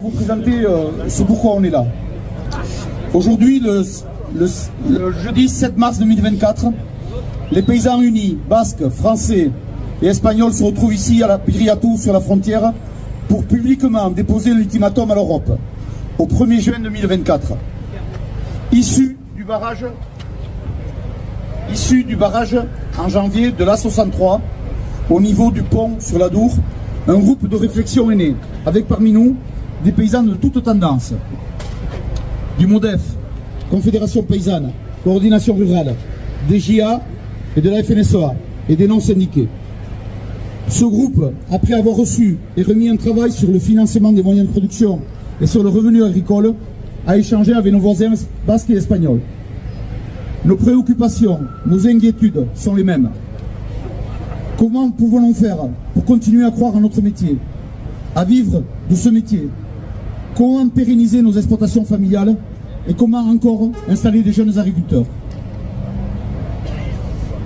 Vous présenter ce pourquoi on est là. Aujourd'hui, le jeudi 7 mars 2024, les paysans unis, basques, français et espagnols se retrouvent ici à la Piriatou sur la frontière pour publiquement déposer l'ultimatum à l'Europe au 1er juin 2024. Issu du barrage en janvier de l'A63 au niveau du pont sur la Dour, un groupe de réflexion est né, avec parmi nous des paysans de toutes tendances, du MODEF, Confédération Paysanne, Coordination Rurale, des JA et de la FNSEA et des non-syndiqués. Ce groupe, après avoir reçu et remis un travail sur le financement des moyens de production et sur le revenu agricole, a échangé avec nos voisins basques et espagnols. Nos préoccupations, nos inquiétudes sont les mêmes. Comment pouvons-nous faire pour continuer à croire en notre métier, à vivre de ce métier? Comment pérenniser nos exploitations familiales et comment encore installer des jeunes agriculteurs?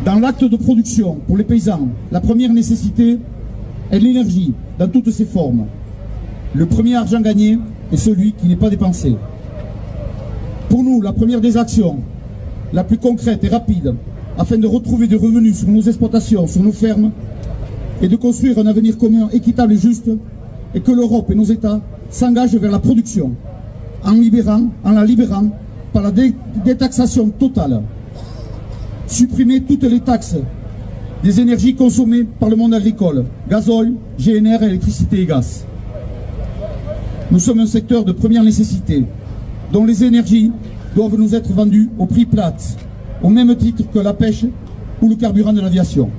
Dans l'acte de production, pour les paysans, la première nécessité est l'énergie dans toutes ses formes. Le premier argent gagné est celui qui n'est pas dépensé. Pour nous, la première des actions, la plus concrète et rapide, afin de retrouver des revenus sur nos exploitations, sur nos fermes, et de construire un avenir commun équitable et juste, et que l'Europe et nos États s'engagent vers la production, en la libérant par la détaxation totale. Supprimer toutes les taxes des énergies consommées par le monde agricole, gazoil, GNR, électricité et gaz. Nous sommes un secteur de première nécessité, dont les énergies doivent nous être vendues au prix plat, au même titre que la pêche ou le carburant de l'aviation.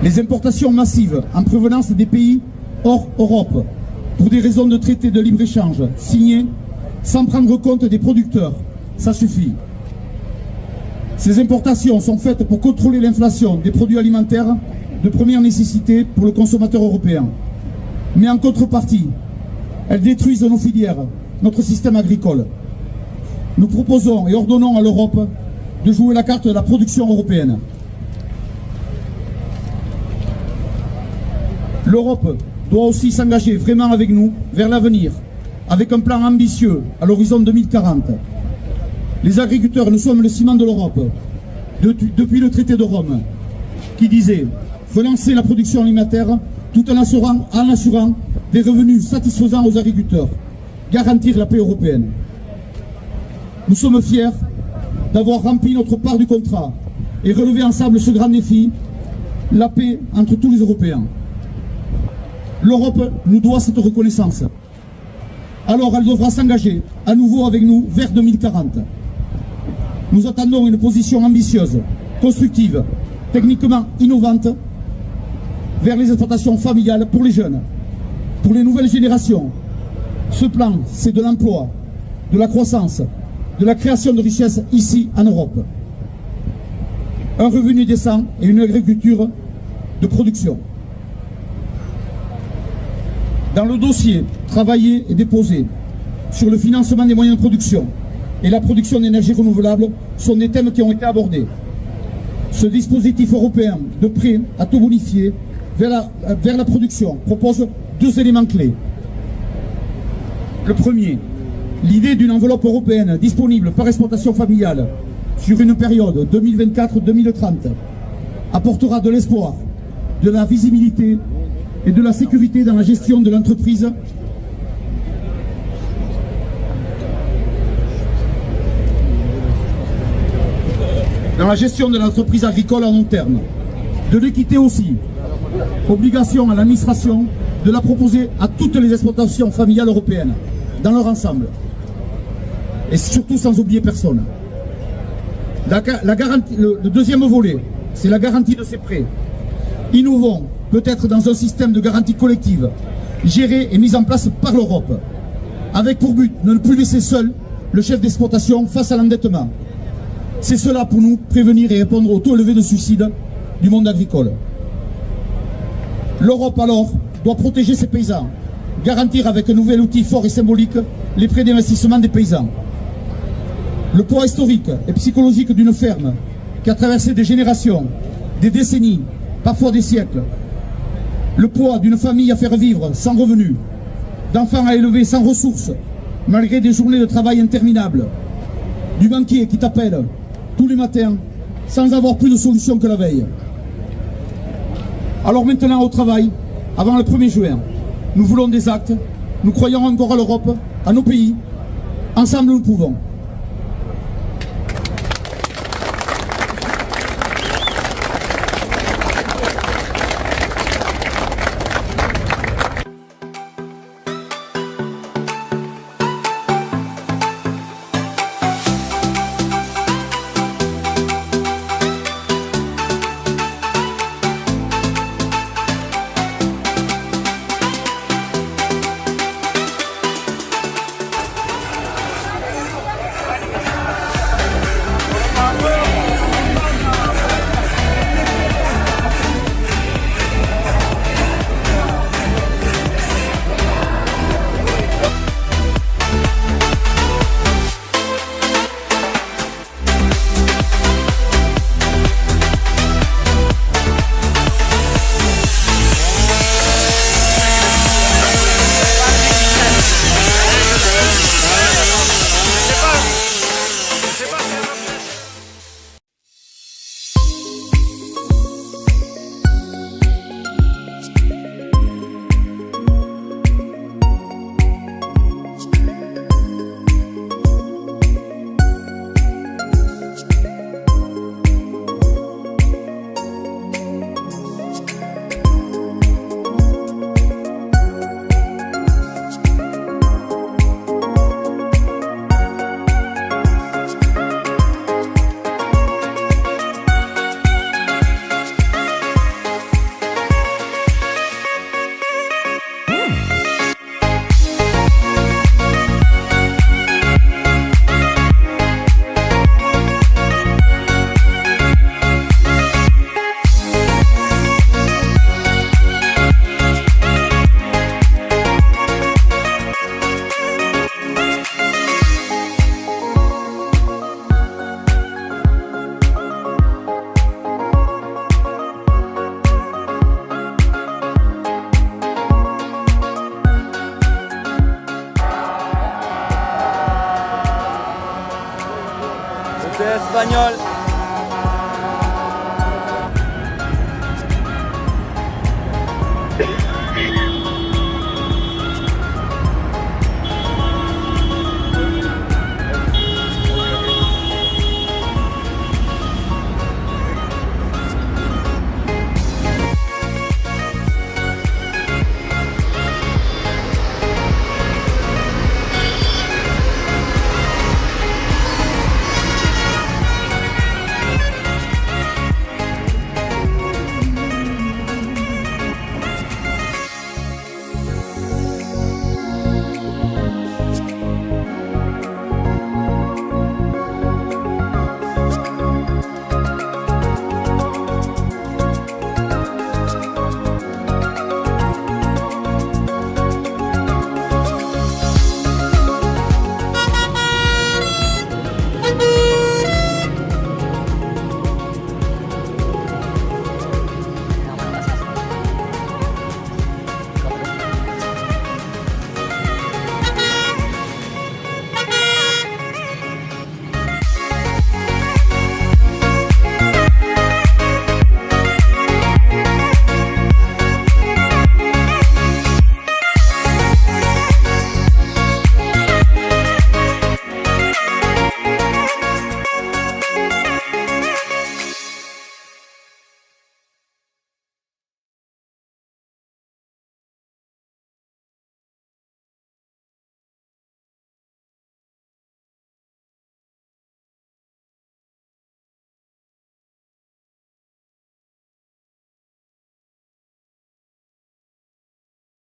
Les importations massives en provenance des pays hors Europe, pour des raisons de traités de libre-échange signés sans prendre compte des producteurs, ça suffit. Ces importations sont faites pour contrôler l'inflation des produits alimentaires de première nécessité pour le consommateur européen. Mais en contrepartie, elles détruisent nos filières, notre système agricole. Nous proposons et ordonnons à l'Europe de jouer la carte de la production européenne. L'Europe doit aussi s'engager vraiment avec nous vers l'avenir, avec un plan ambitieux à l'horizon 2040. Les agriculteurs, nous sommes le ciment de l'Europe, depuis le traité de Rome, qui disait relancer la production alimentaire tout en assurant des revenus satisfaisants aux agriculteurs, garantir la paix européenne. Nous sommes fiers d'avoir rempli notre part du contrat et relevé ensemble ce grand défi, la paix entre tous les Européens. L'Europe nous doit cette reconnaissance. Alors elle devra s'engager à nouveau avec nous vers 2040. Nous attendons une position ambitieuse, constructive, techniquement innovante vers les exploitations familiales pour les jeunes, pour les nouvelles générations. Ce plan, c'est de l'emploi, de la croissance, de la création de richesses ici en Europe. Un revenu décent et une agriculture de production. Dans le dossier travaillé et déposé sur le financement des moyens de production et la production d'énergie renouvelable sont des thèmes qui ont été abordés. Ce dispositif européen de prêt à taux bonifié vers la production propose deux éléments clés. Le premier, l'idée d'une enveloppe européenne disponible par exploitation familiale sur une période 2024-2030 apportera de l'espoir, de la visibilité et de la sécurité dans la gestion de l'entreprise agricole à long terme. De l'équité aussi. Obligation à l'administration de la proposer à toutes les exploitations familiales européennes, dans leur ensemble. Et surtout sans oublier personne. Le deuxième volet, c'est la garantie de ces prêts. Innovons peut-être dans un système de garantie collective, géré et mis en place par l'Europe, avec pour but de ne plus laisser seul le chef d'exploitation face à l'endettement. C'est cela pour nous prévenir et répondre au taux élevé de suicide du monde agricole. L'Europe alors doit protéger ses paysans, garantir avec un nouvel outil fort et symbolique les prêts d'investissement des paysans. Le poids historique et psychologique d'une ferme qui a traversé des générations, des décennies, parfois des siècles, Le poids d'une famille à faire vivre sans revenus, d'enfants à élever sans ressources, malgré des journées de travail interminables, du banquier qui t'appelle tous les matins sans avoir plus de solution que la veille. Alors maintenant au travail, avant le 1er juin, nous voulons des actes, nous croyons encore à l'Europe, à nos pays, ensemble nous pouvons. C'est espagnol.